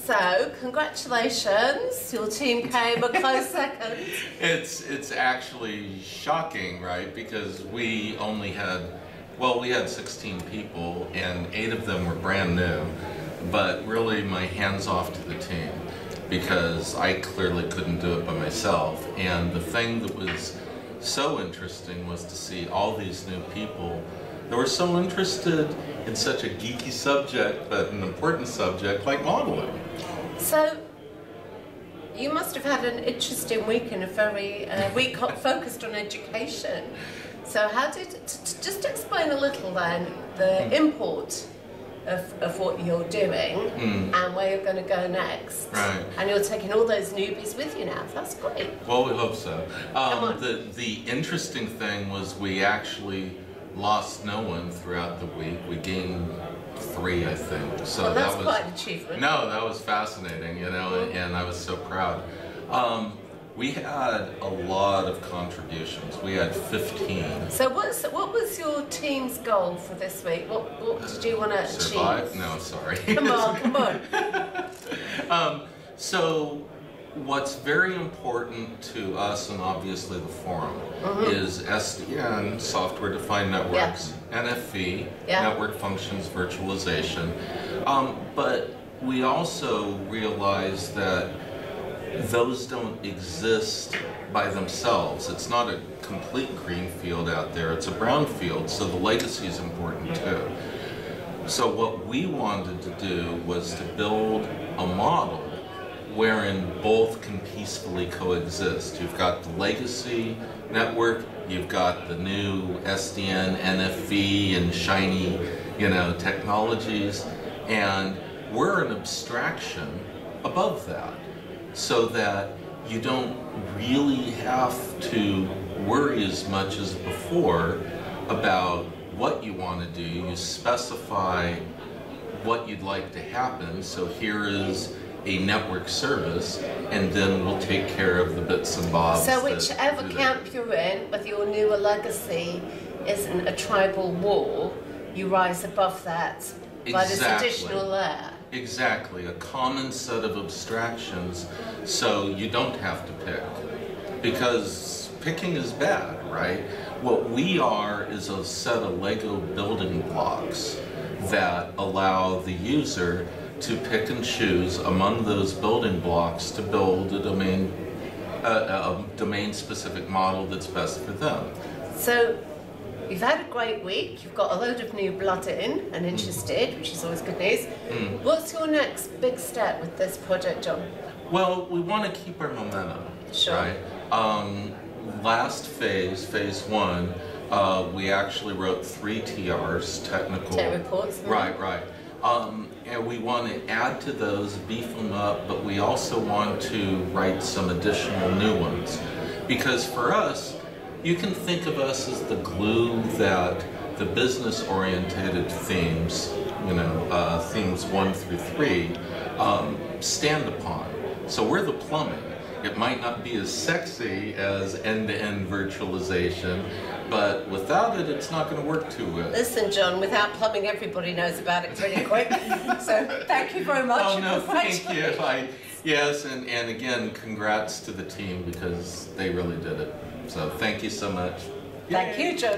So, congratulations, your team came a close second. It's actually shocking, right? Because we only had, well, we had 16 people and 8 of them were brand new, but really my hands off to the team because I clearly couldn't do it by myself. And the thing that was so interesting was to see all these new people that were so interested in such a geeky subject, but an important subject like modeling. So, you must have had an interesting week and a very week focused on education. So how did, just explain a little then, the import of what you're doing and where you're going to go next. Right. And you're taking all those newbies with you now. That's great. Well, we hope so. Come on. The interesting thing was we actually lost no one throughout the week. We gained 3, I think. So well, that's that was quite an achievement. No, that was fascinating, you know, and I was so proud. We had a lot of contributions. We had 15. So what was your team's goal for this week? What did you want to achieve? Survive? No, sorry. Come on, come on. So what's very important to us, and obviously the forum, is SDN, Software Defined Networks, NFV, Network Functions Virtualization. But we also realize that those don't exist by themselves. It's not a complete greenfield out there, it's a brownfield, so the legacy is important too. So what we wanted to do was to build a model wherein both can peacefully coexist. You've got the legacy network, you've got the new SDN, NFV, and shiny, you know, technologies, and we're an abstraction above that, so that you don't really have to worry as much as before about what you want to do. You specify what you'd like to happen, so here is a network service, and then we'll take care of the bits and bobs. So whichever camp you're in, whether your new or legacy isn't a tribal war, you rise above that by this additional layer. Exactly, a common set of abstractions, so you don't have to pick, because picking is bad, right? What we are is a set of Lego building blocks that allow the user to pick and choose among those building blocks to build a domain-specific model that's best for them. So, you've had a great week, you've got a load of new blood in and interested, which is always good news. What's your next big step with this project, John? Well, we want to keep our momentum, right? Last phase 1, we actually wrote 3 TRs, technical... Tech reports. Right. And we want to add to those, beef them up, but we also want to write some additional new ones. Because for us, you can think of us as the glue that the business-oriented themes, you know, themes 1 through 3, stand upon. So we're the plumbing. It might not be as sexy as end-to-end virtualization, but without it, it's not going to work too well. Listen, John, without plumbing, everybody knows about it pretty quick. So thank you very much. Oh, no, thank you. Yes, and again, congrats to the team because they really did it. So thank you so much. Thank you, John.